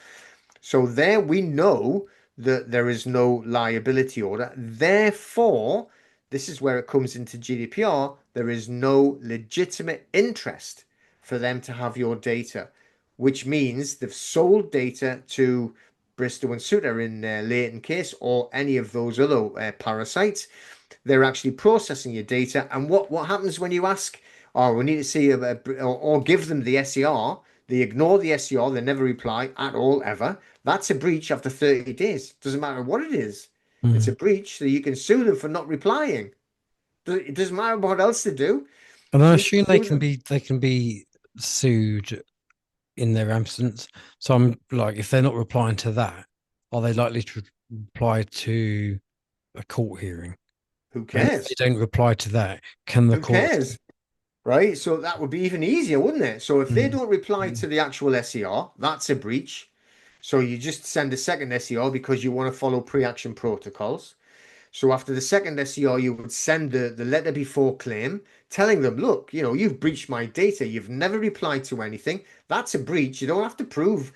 Speaker 3: So there we know that there is no liability order. Therefore, this is where it comes into GDPR. There is no legitimate interest for them to have your data, which means they've sold data to Bristol and Suter in their Leighton case or any of those other parasites. They're actually processing your data. And what happens when you ask, oh, we need to see, or give them the SER, they ignore the SER, they never reply at all, ever. That's a breach after 30 days. Doesn't matter what it is. It's a
Speaker 1: Mm.
Speaker 3: breach, so you can sue them for not replying. It doesn't matter what else they do.
Speaker 1: And I
Speaker 3: You can
Speaker 1: assume they
Speaker 3: sue
Speaker 1: can
Speaker 3: them.
Speaker 1: be sued in their absence. So I'm like, if they're not replying to that, are they likely to reply to a court hearing?
Speaker 3: Who
Speaker 1: And if they
Speaker 3: cares?
Speaker 1: don't reply to that, can the
Speaker 3: Who
Speaker 1: court?
Speaker 3: cares? Right? So that would be even easier, wouldn't it? So if they
Speaker 1: Mm.
Speaker 3: don't reply
Speaker 1: Mm.
Speaker 3: to the actual SER, that's a breach. So you just send a second SER because you want to follow pre-action protocols. So after the second SER, you would send the letter before claim telling them, look, you've breached my data. You've never replied to anything. That's a breach. You don't have to prove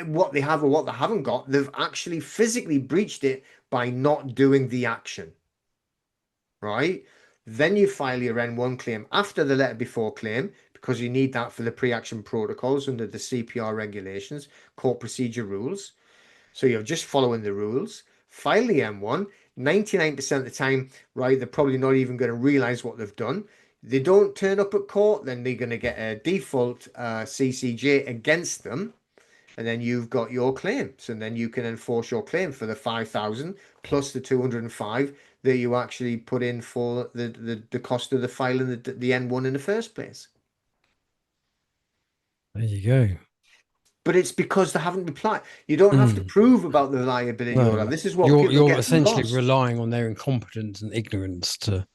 Speaker 3: what they have or what they haven't got. They've actually physically breached it by not doing the action, right? Then you file your N1 claim after the letter before claim because you need that for the pre-action protocols under the CPR regulations, court procedure rules. So you're just following the rules. File the M1. 99% of the time, right, they're probably not even going to realize what they've done. They don't turn up at court, then they're going to get a default CCJ against them, and then you've got your claims, and then you can enforce your claim for the 5,000 plus the 205 that you actually put in for the cost of the filing the N1 in the first place.
Speaker 1: There you go.
Speaker 3: But it's because they haven't replied. You don't have to
Speaker 1: Mm.
Speaker 3: prove about the liability order.
Speaker 1: No,
Speaker 3: This is what
Speaker 1: you're
Speaker 3: people
Speaker 1: you're
Speaker 3: get
Speaker 1: essentially
Speaker 3: lost.
Speaker 1: relying on their incompetence and ignorance to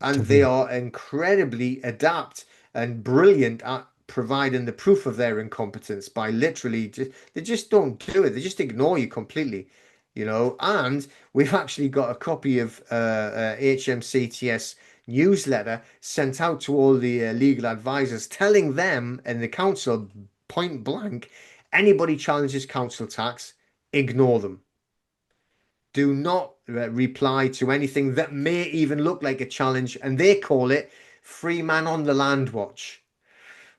Speaker 3: And they
Speaker 1: win.
Speaker 3: are incredibly adept and brilliant at providing the proof of their incompetence by literally they just don't do it. They just ignore you completely. And we've actually got a copy of HMCTS newsletter sent out to all the legal advisors, telling them and the council point blank, anybody challenges council tax, ignore them. Do not reply to anything that may even look like a challenge, and they call it free man on the land watch,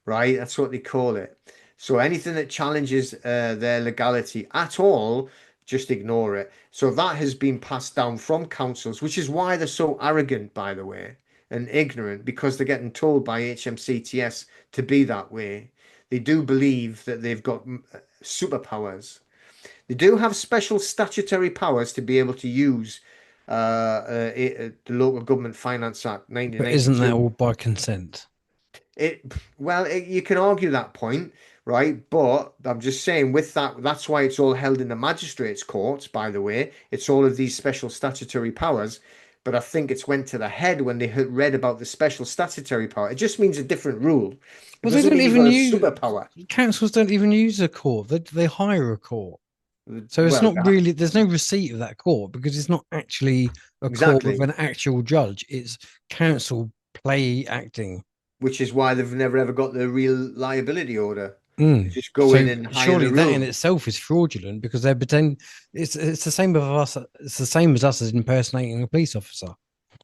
Speaker 3: right? That's what they call it. So anything that challenges their legality at all, just ignore it. So that has been passed down from councils, which is why they're so arrogant, by the way, and ignorant, because they're getting told by HMCTS to be that way. They do believe that they've got superpowers. They do have special statutory powers to be able to use the Local Government Finance Act
Speaker 1: But isn't that
Speaker 3: 1992.
Speaker 1: all by consent?
Speaker 3: You can argue that point, right? But I'm just saying, with that, that's why it's all held in the magistrates' courts. By the way, it's all of these special statutory powers. But I think it's went to the head when they read about the special statutory power. It just means a different rule. It
Speaker 1: Well, they
Speaker 3: doesn't
Speaker 1: don't
Speaker 3: mean you've
Speaker 1: even
Speaker 3: got a
Speaker 1: use
Speaker 3: superpower.
Speaker 1: councils don't even use a court. They hire a court. So it's
Speaker 3: Well,
Speaker 1: not really, there's no receipt of that court because it's not actually a court with
Speaker 3: exactly.
Speaker 1: an actual judge. It's council play acting.
Speaker 3: Which is why they've never ever got the real liability order. They
Speaker 1: Mm.
Speaker 3: just go in
Speaker 1: So
Speaker 3: and hire
Speaker 1: surely
Speaker 3: the
Speaker 1: that in
Speaker 3: room.
Speaker 1: itself is fraudulent because they're pretend it's the same with us. It's the same as us as impersonating a police officer.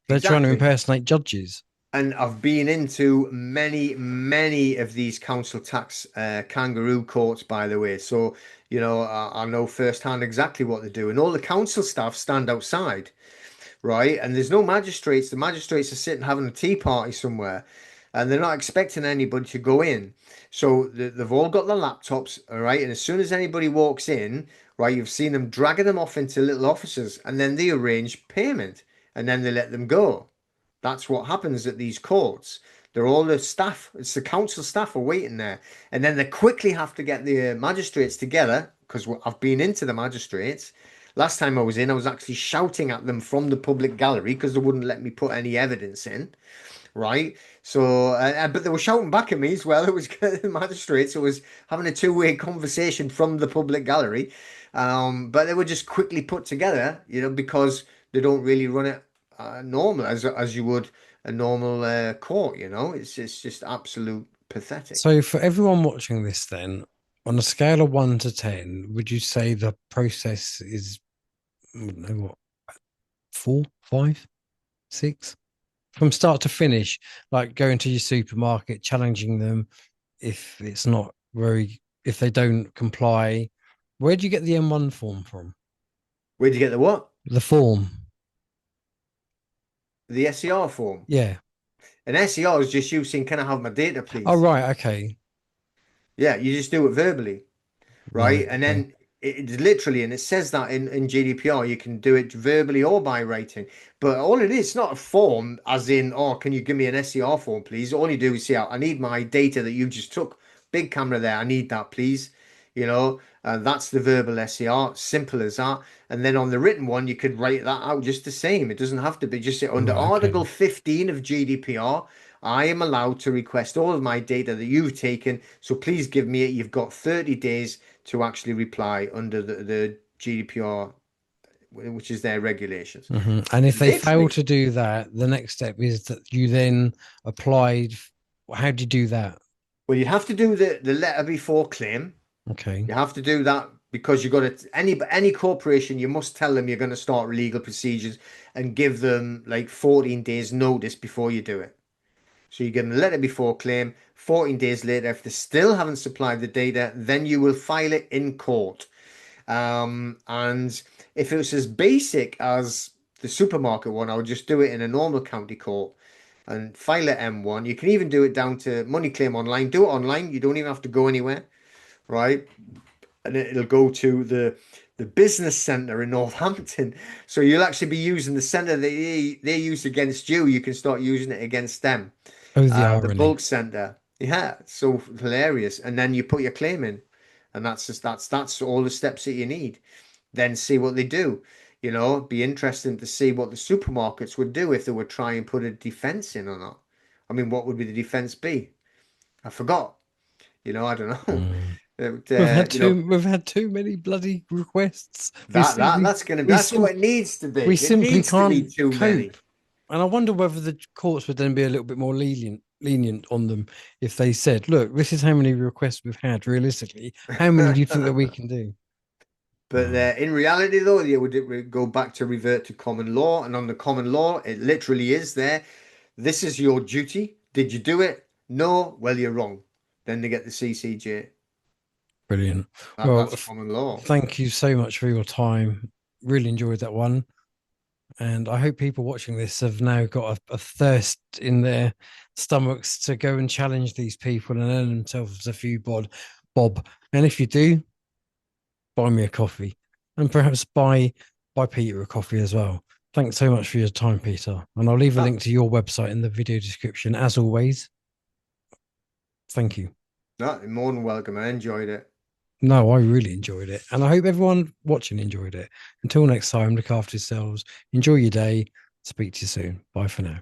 Speaker 1: They're trying to
Speaker 3: Exactly.
Speaker 1: impersonate judges.
Speaker 3: And I've been into many, many of these council tax kangaroo courts, by the way. So, I know firsthand exactly what they do. And all the council staff stand outside, right? And there's no magistrates. The magistrates are sitting having a tea party somewhere, and they're not expecting anybody to go in. So they've all got their laptops, all right? And as soon as anybody walks in, right, you've seen them dragging them off into little offices, and then they arrange payment, and then they let them go. That's what happens at these courts. They're all the staff, it's the council staff are waiting there. And then they quickly have to get the magistrates together because I've been into the magistrates Last time I was in, I was actually shouting at them from the public gallery because they wouldn't let me put any evidence in. Right. So, but they were shouting back at me as well. It was the magistrates. It was having a two-way conversation from the public gallery. But they were just quickly put together, because they don't really run it normal as you would a normal court. It's just absolute pathetic.
Speaker 1: So for everyone watching this, then, on a scale of 1 to 10, would you say the process is, I don't know, what, 4, 5, 6? From start to finish, like going to your supermarket, challenging them if it's not if they don't comply. Where do you get the M1 form from?
Speaker 3: Where'd you get the what?
Speaker 1: The form.
Speaker 3: The SER form.
Speaker 1: Yeah.
Speaker 3: An SER is just you saying, "Can I have my data,
Speaker 1: Oh,
Speaker 3: please?"
Speaker 1: right. Okay.
Speaker 3: Yeah, you just do it verbally.
Speaker 1: Right.
Speaker 3: Right? And
Speaker 1: Okay.
Speaker 3: then it's literally, and it says that in GDPR, you can do it verbally or by writing. But all it is, it's not a form, as in, oh, can you give me an SCR form, please? All you do is say, I need my data that you just took. Big camera there, I need that, please. That's the verbal SCR, simple as that. And then on the written one, you could write that out just the same. It doesn't have to be just under
Speaker 1: Right. Okay.
Speaker 3: Article 15 of GDPR. I am allowed to request all of my data that you've taken. So please give me it. You've got 30 days to actually reply under the GDPR, which is their regulations.
Speaker 1: And if they fail
Speaker 3: Literally,
Speaker 1: to do that, the next step is that you then applied. How do you do that?
Speaker 3: well, you have to do the letter before claim.
Speaker 1: Okay.
Speaker 3: You have to do that because you've got to, any corporation, you must tell them you're going to start legal procedures and give them like 14 days notice before you do it. So you give them a letter before claim. 14 days later, if they still haven't supplied the data, then you will file it in court. And if it was as basic as the supermarket one, I would just do it in a normal county court and file it M1. You can even do it down to money claim online. Do it online. You don't even have to go anywhere, right? And it'll go to the business centre in Northampton. So you'll actually be using the centre they use against you. You can start using it against them.
Speaker 1: Oh, the
Speaker 3: The
Speaker 1: irony.
Speaker 3: bulk centre. Yeah, so hilarious. And then you put your claim in. And that's all the steps that you need. Then see what they do. Be interesting to see what the supermarkets would do if they would try and put a defense in or not. I mean, what would the defense be? I forgot. I don't know.
Speaker 1: Mm.
Speaker 3: But,
Speaker 1: We've had too. We've had too many bloody requests. We
Speaker 3: that that
Speaker 1: simply.
Speaker 3: that's gonna
Speaker 1: We
Speaker 3: that's
Speaker 1: sim.
Speaker 3: what it needs to be.
Speaker 1: We
Speaker 3: It
Speaker 1: simply
Speaker 3: needs to be
Speaker 1: can't
Speaker 3: too
Speaker 1: cope.
Speaker 3: many.
Speaker 1: And I wonder whether the courts would then be a little bit more lenient on them if they said, "Look, this is how many requests we've had. Realistically, how many do you think that we can do?"
Speaker 3: But in reality, though, you would go back to revert to common law, and on the common law, it literally is there. This is your duty. Did you do it? No. Well, you're wrong. Then they get the CCJ.
Speaker 1: Brilliant.
Speaker 3: That's common law.
Speaker 1: Thank you so much for your time. Really enjoyed that one. And I hope people watching this have now got a thirst in their stomachs to go and challenge these people and earn themselves a few bob. And if you do, buy me a coffee and perhaps buy Peter a coffee as well. Thanks so much for your time, Peter. And I'll leave a link to your website in the video description as always. Thank you.
Speaker 3: No, you're more than welcome. I enjoyed it.
Speaker 1: No, I really enjoyed it. And I hope everyone watching enjoyed it. Until next time, look after yourselves. Enjoy your day. Speak to you soon. Bye for now.